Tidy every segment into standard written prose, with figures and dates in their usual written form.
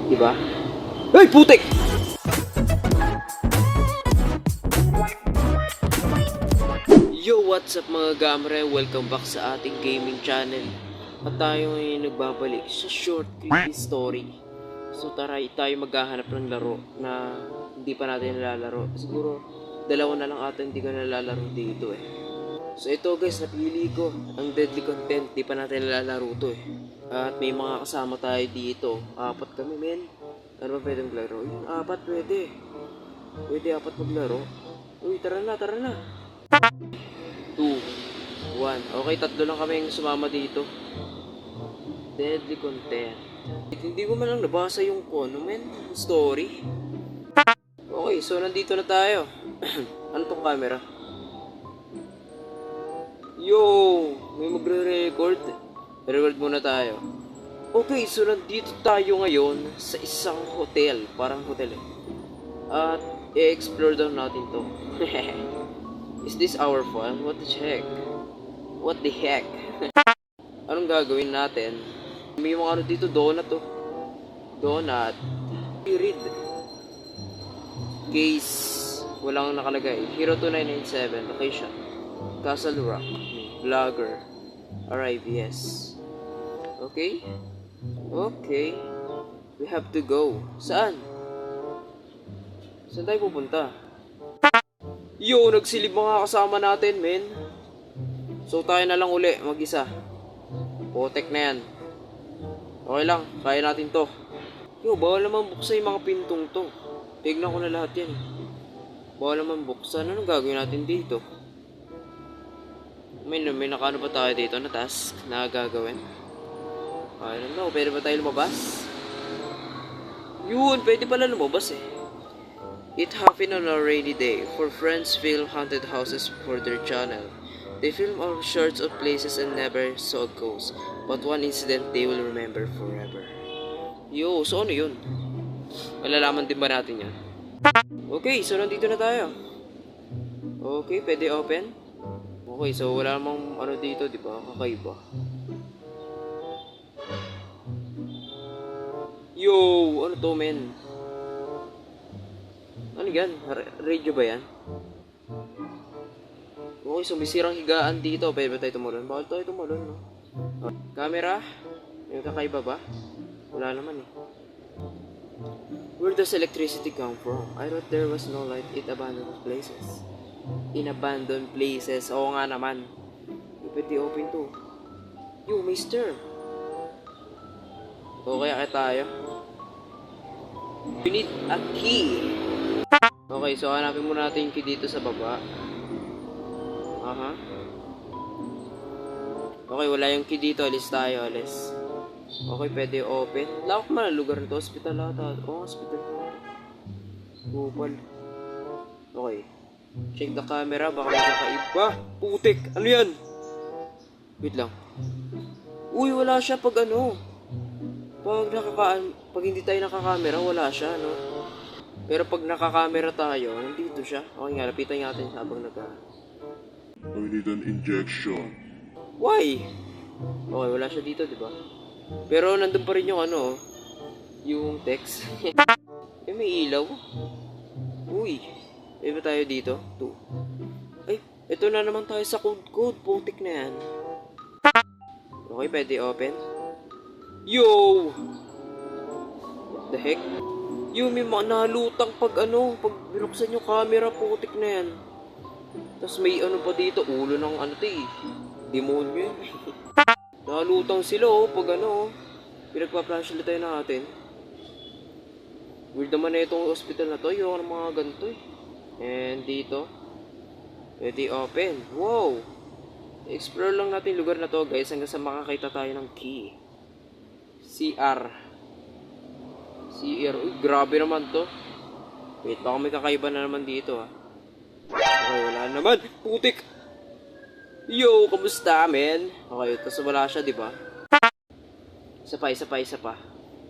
Diba? Ay, putik! Yo, what's up mga gamre? Welcome back sa ating gaming channel. At tayo ngayon nagbabalik sa short creepy story. So tara, tayo maghahanap ng laro na hindi pa natin nalalaro. Siguro, dalawa na lang ata hindi ko nalalaro dito eh. So ito guys, napili ko ang deadly content, di pa natin nalalaro to eh. At may mga kasama tayo dito. 4 kami men. Ano ba pwedeng laro? Yung 4 pwede. Pwede 4 maglaro. Uy, tara na, tara na. 2, 1. Okay, 3 lang kami yung sumama dito. Deadly content. Hindi ko man lang nabasa yung story. Okay, so nandito na tayo. Ano tong camera? Yo! May magre-record. Record muna tayo. Okay, so nandito tayo ngayon sa isang hotel. Parang hotel eh. At i-explore daw natin to. Is this our fun? What the heck? What the heck? Anong gagawin natin? May mga ano dito, donut to. Donut. Read. Case. Walang nakalagay. Hero 2997. Location. Castle Rock. Vlogger. Arrive, yes. Okay? Okay. We have to go. Saan? Saan tayo pupunta? Yo, nagsilib mga kasama natin, men. So tayo na lang uli, mag-isa. Potek na yan. Okay lang, kaya natin to. Yo, bawal naman buksan yung mga pintong to. Tignan ko na lahat yan. Bawal naman buksan. Anong gagawin natin dito? May nakano pa tayo dito na task na gagawin. I don't know, pwede ba tayo lumabas? Yun, pwede pala lumabas eh. It happened on a rainy day, for friends film haunted houses for their channel. They film all sorts of places and never saw a ghost, but one incident they will remember forever. Yo, so ano yun? Malalaman din ba natin yan? Okay, so nandito na tayo. Okay, pwede open? Okay, so wala namang ano dito, di ba? Kakaiba. Yo, ano to, men? Ano yan? Radio ba yan? Okay, so may sirang higaan dito. Pwede ba tayo tumalon? Bakit tayo tumalon, no? Camera? May kakaiba ba? Wala naman eh. Where does electricity come from? I thought there was no light in abandoned places. In abandoned places. Oo nga naman. Pwede open to. Yo, mister. Okay, kaya tayo. You need a key. Okay, so hanapin muna natin yung key dito sa baba. Aha. Okay, wala yung key dito. Alis tayo, alis. Okay, pwede open. Lawak man ang lugar nito. Hospital ata. Oh, hospital. Kupal. Okay. Check the camera. Baka may kakaiba. Putik! Ano yan? Wait lang. Uy, wala siya pag ano. Pag hindi tayo nakakamera, wala siya, no? Pero pag nakakamera tayo, nandito siya. Okay nga, lapitan natin habang I need an injection. Why? Okay, wala siya dito, di ba? Pero nandun pa rin yung ano, yung text. May ilaw. Uy, ba tayo dito? 2. Ay, ito na naman tayo sa code. Putik na yan. Okay, pwede open. Yo! What the heck? Yo, may mga nalutang pag binuksan yung camera, putik na yan. Tapos may ano pa dito, ulo ng demonyo yun. Nalutang sila pag pinagpa-flashlight tayo natin. Weird naman na itong hospital na to, yung mga ganito eh. And dito, pwede open. Wow! Explore lang natin yung lugar na to guys hanggang sa makakita tayo ng key. CR. Uy, grabe naman to. Wait, baka may kakaiba na naman dito Okay, wala naman. Putik! Yo, kamusta, men? Okay, tapos wala siya, di ba? Isa pa.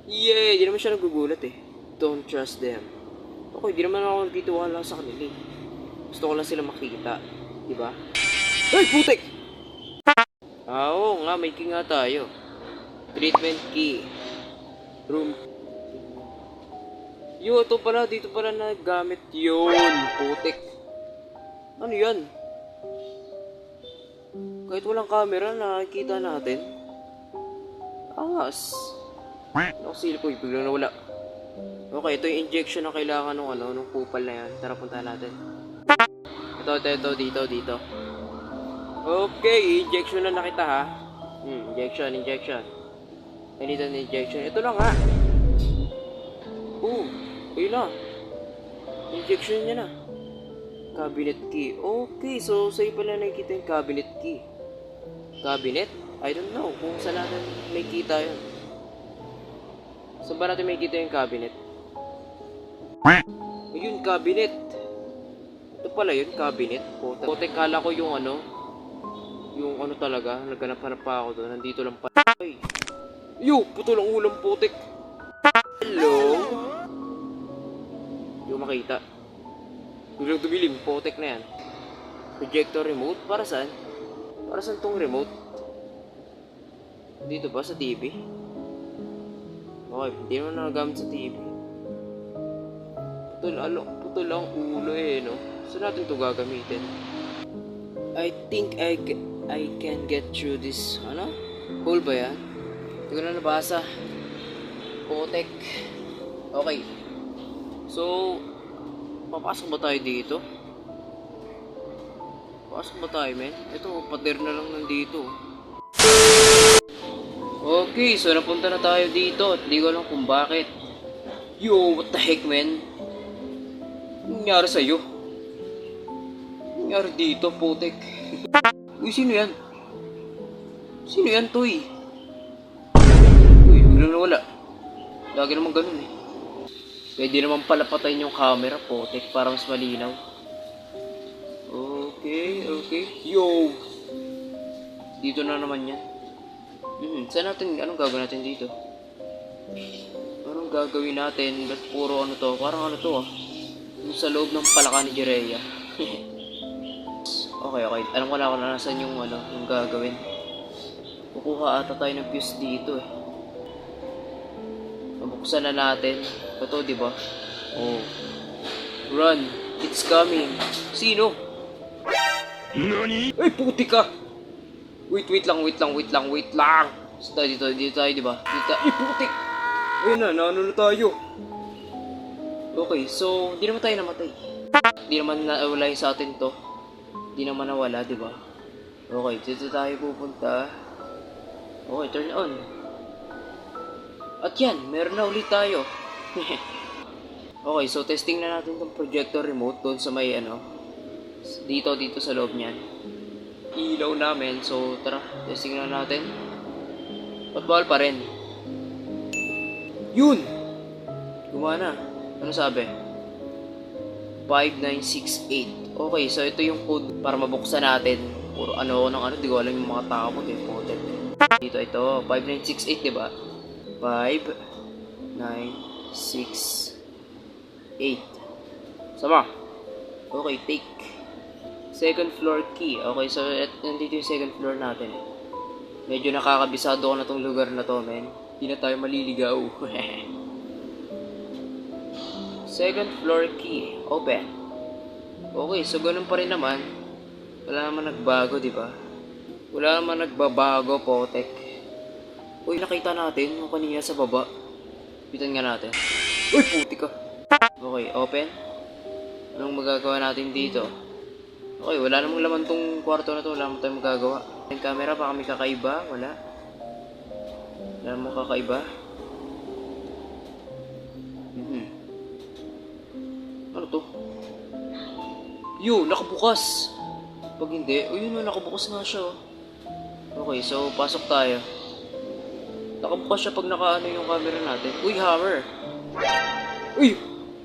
Yay! Di naman siya nagugulat eh. Don't trust them. Okay, di naman ako nagtitiwala sa kanila eh. Gusto ko lang sila makita. Di ba? Ay, putik! Oo nga, may key nga tayo. Treatment key. Room. Yo, ito pala, dito pala nagamit yun. Putik. Ano yan? Kahit walang camera, nakikita natin. Angas. Nakasilip ko, biglang nawala. Okay, ito yung injection na kailangan nung kupal na yan. Tara, puntahan natin. Ito, dito. Okay, injection na nakita ha. Injection. I need an injection. Ito lang ha. Ayun na. Injection niya na. Cabinet key. Okay, so sa'yo pala nakikita yung cabinet key. Cabinet? I don't know kung saan natin may kita yun. Saan ba natin may kita yung cabinet? Ayun, cabinet. Ito pala yun, cabinet. Pote, kala ko yung talaga. Naghanap-hanap pa ako doon. Nandito lang pa. Ay. Yo, putol ang ulam, putik. Hello? Hindi ko makita. Biglang dumilim, potek na yan. Projector remote? Para saan? Para saan tong remote? Dito ba? Sa TV? Okay, hindi naman nagagamit sa TV. Putol ang ulo no? Saan natin ito gagamitin? I think I can get through this. Ano? Hole ba yan? Hindi ko na nabasa. Potek. Okay. So, papasok ba tayo dito? Papasok ba tayo, men? Ito, pader na lang nandito. Okay, so napunta na tayo dito. Hindi ko alam kung bakit. Yo, what the heck, men? Anong nangyari sa'yo? Anong nangyari dito, putek? Uy, sino yan? Sino yan, Toy? Uy, biglang nawala. Lagi naman ganun eh. Pwede naman pala patayin yung camera, potek, para mas malinaw. Okay. Yo! Dito na naman yan. Anong gagawin natin dito? Anong gagawin natin? Ba't puro ano to? Parang ano to ah. Yung sa loob ng palaka ni Jiraiya. Okay. Alam ko na kung nasan yung gagawin. Kukuha ata tayo ng fuse dito eh. Mabuksan na natin. Ito, di ba? Oh. Run! It's coming! Sino? Nani? Ay, puti ka! Wait lang. Dito tayo, di ba? Ay, putik! Ayun na, naano na tayo. Okay, so, hindi naman tayo namatay. Hindi naman nawala yung sa atin to. Hindi naman nawala, di ba? Okay, dito tayo pupunta. Okay, turn on. At yan, meron na ulit tayo. Okay, so testing na natin tong projector remote doon sa may dito sa loob niyan. Ilaw namin, so tara, testing na natin. Ba't bawal pa rin? Yun! Gumana. Ano sabi? 5968. Okay, so ito yung code para mabuksan natin. Puro di ko alam yung mga takot eh. Dito, ito, 5968, diba? 5968. Sama. Okay, take. Second floor key. Okay, so nandito yung second floor natin. Medyo nakakabisado ko na tong lugar na to, men. Hindi na tayo maliligaw. Second floor key. Open. Okay, so ganun pa rin naman. Wala naman nagbago, di ba? Wala naman nagbabago, potek. Uy, nakita natin yung kanina sa baba. Pitan nga natin. Uy, puti ka. Okay, open. Anong magagawa natin dito? Okay, wala namang laman tong kwarto na to. Wala naman tayong magagawa. Yung camera, baka may kakaiba. Wala namang kakaiba. Ano to? Yo, nakabukas. Pag hindi, yun, nakabukas nga siya. Okay, so pasok tayo. Nakabukas siya pag nakaano yung camera natin. Uy, hammer. Uy,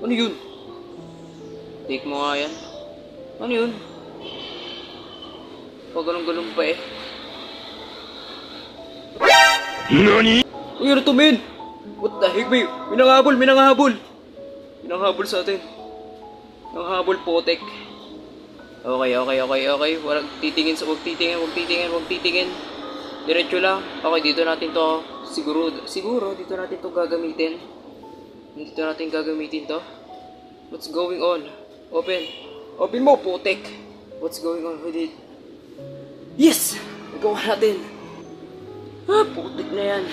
ano yun? Take mo nga yan. Ano yun? Pag ganun-ganun pa eh. Nani? Uy, ano to, men? What the heck, may nanghabol. Minanghabol sa atin. Nanghabol, potek. Okay. Huwag titingin. Diretso lang. Okay, dito natin to. Siguro dito natin to gagamitin. Hindi to natin gagamitin to. What's going on? Open. Open mo, putek. What's going on with it? Yes! Nagawa natin. Putek na yan.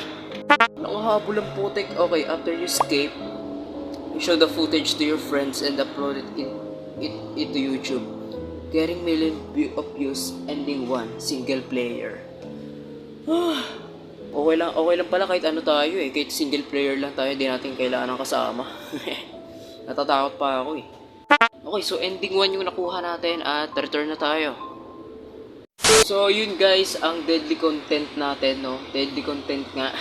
Nakahabol ang putek. Okay, after you escape, you show the footage to your friends and upload it into YouTube. Getting million of views, ending 1, single player. Okay lang pala kahit ano tayo eh. Kahit single player lang tayo, di natin kailangan ng kasama. Natatakot pa ako eh. Okay, so ending 1 yung nakuha natin at return na tayo. So yun guys, ang deadly content natin, no? Deadly content nga.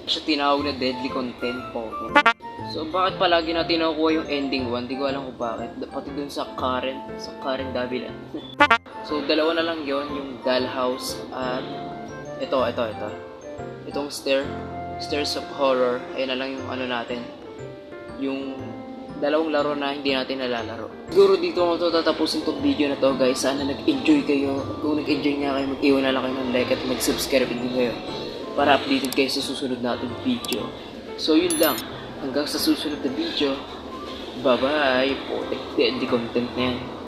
Siya tinawag na deadly content po. So bakit palagi natin nakukuha yung ending 1? Di ko alam kung bakit. Pati dun sa Karen Davilan. So dalawa na lang yon, yung dollhouse at ito. Itong stairs of horror. Ayun na lang yung ano natin. Yung dalawang laro na hindi natin nalalaro. Siguro dito ko ito tatapusin itong video na to guys. Sana nag-enjoy kayo. Kung nag-enjoy nga kayo, mag-iwan na lang kayo ng like at mag-subscribe din kayo para updated kayo sa susunod nating video. So yun lang. Hanggang sa susunod na video. Bye bye. Putik, deadly content na yan.